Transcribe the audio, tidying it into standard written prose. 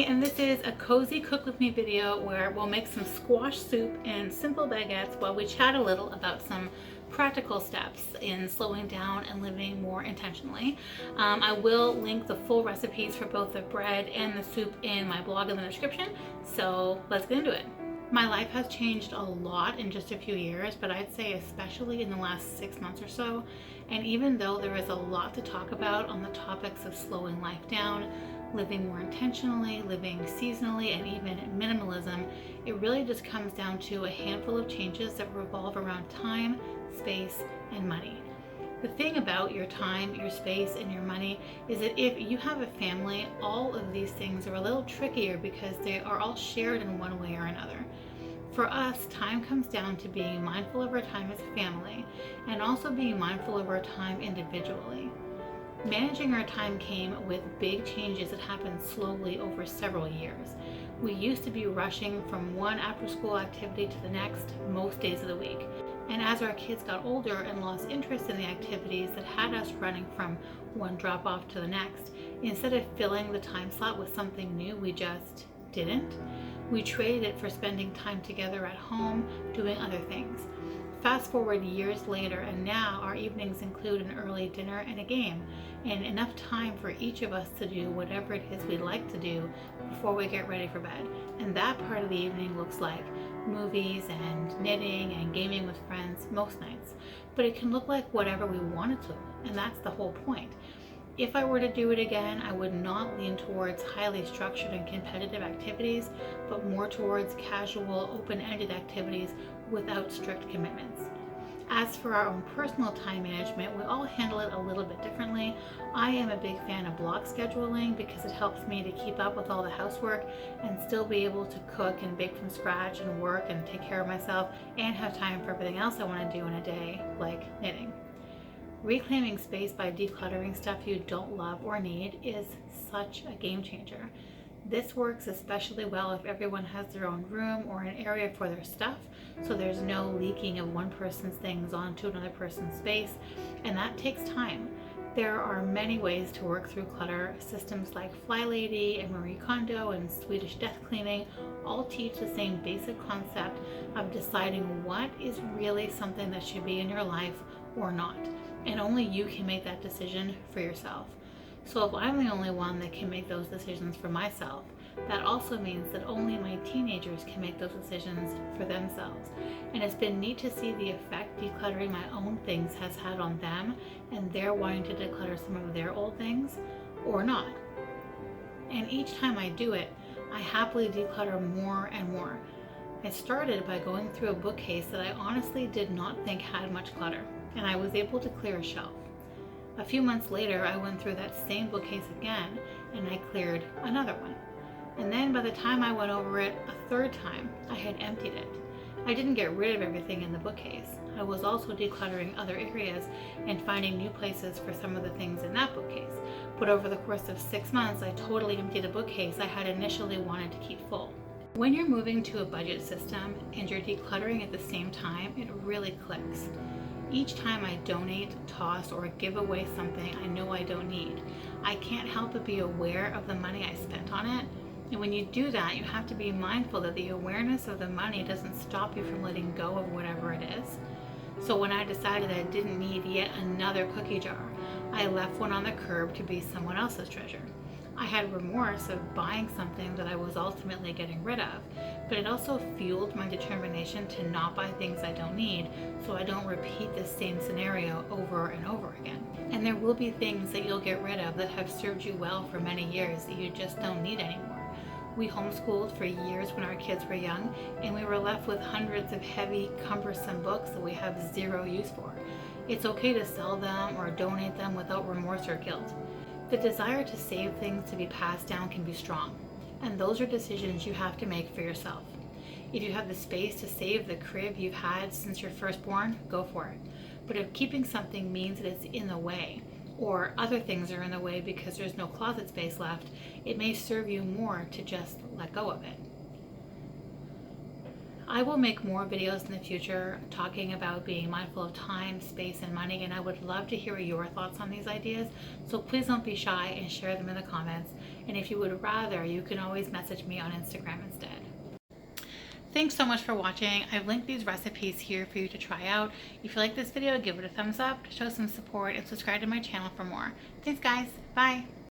And this is a cozy cook with me video where we'll make some squash soup and simple baguettes while we chat a little about some practical steps in slowing down and living more intentionally. I will link the full recipes for both the bread and the soup in my blog in the description, so let's get into it. My life has changed a lot in just a few years, but I'd say especially in the last 6 months or so. And even though there is a lot to talk about on the topics of slowing life down, living more intentionally, living seasonally, and even minimalism, it really just comes down to a handful of changes that revolve around time, space, and money. The thing about your time, your space, and your money is that if you have a family, all of these things are a little trickier because they are all shared in one way or another. For us, time comes down to being mindful of our time as a family and also being mindful of our time individually. Managing our time came with big changes that happened slowly over several years. We used to be rushing from one after-school activity to the next most days of the week. And as our kids got older and lost interest in the activities that had us running from one drop-off to the next, instead of filling the time slot with something new, we just didn't. We traded it for spending time together at home, doing other things. Fast forward years later, and now our evenings include an early dinner and a game, and enough time for each of us to do whatever it is we like to do before we get ready for bed. And that part of the evening looks like movies and knitting and gaming with friends most nights. But it can look like whatever we want it to, and that's the whole point. If I were to do it again, I would not lean towards highly structured and competitive activities, but more towards casual, open-ended activities without strict commitments. As for our own personal time management, we all handle it a little bit differently. I am a big fan of block scheduling because it helps me to keep up with all the housework and still be able to cook and bake from scratch and work and take care of myself and have time for everything else I want to do in a day, like knitting. Reclaiming space by decluttering stuff you don't love or need is such a game changer. This works especially well if everyone has their own room or an area for their stuff, so there's no leaking of one person's things onto another person's space, and that takes time. There are many ways to work through clutter. Systems like Fly Lady and Marie Kondo and Swedish death cleaning all teach the same basic concept of deciding what is really something that should be in your life or not. And only you can make that decision for yourself. So if I'm the only one that can make those decisions for myself, that also means that only my teenagers can make those decisions for themselves. And it's been neat to see the effect decluttering my own things has had on them, and they're wanting to declutter some of their old things or not. And each time I do it, I happily declutter more and more. I started by going through a bookcase that I honestly did not think had much clutter, and I was able to clear a shelf. A few months later, I went through that same bookcase again, and I cleared another one. And then by the time I went over it a third time, I had emptied it. I didn't get rid of everything in the bookcase. I was also decluttering other areas and finding new places for some of the things in that bookcase. But over the course of 6 months, I totally emptied a bookcase I had initially wanted to keep full. When you're moving to a budget system and you're decluttering at the same time, it really clicks. Each time I donate, toss, or give away something I know I don't need, I can't help but be aware of the money I spent on it. And when you do that, you have to be mindful that the awareness of the money doesn't stop you from letting go of whatever it is. So when I decided I didn't need yet another cookie jar, I left one on the curb to be someone else's treasure. I had remorse of buying something that I was ultimately getting rid of, but it also fueled my determination to not buy things I don't need, so I don't repeat this same scenario over and over again. And there will be things that you'll get rid of that have served you well for many years that you just don't need anymore. We homeschooled for years when our kids were young, and we were left with hundreds of heavy, cumbersome books that we have zero use for. It's okay to sell them or donate them without remorse or guilt. The desire to save things to be passed down can be strong, and those are decisions you have to make for yourself. If you have the space to save the crib you've had since your firstborn, go for it. But if keeping something means that it's in the way, or other things are in the way because there's no closet space left, it may serve you more to just let go of it. I will make more videos in the future talking about being mindful of time, space, and money, and I would love to hear your thoughts on these ideas. So please don't be shy and share them in the comments. And if you would rather, you can always message me on Instagram instead. Thanks so much for watching. I've linked these recipes here for you to try out. If you like this video, give it a thumbs up, show some support, and subscribe to my channel for more. Thanks guys, bye!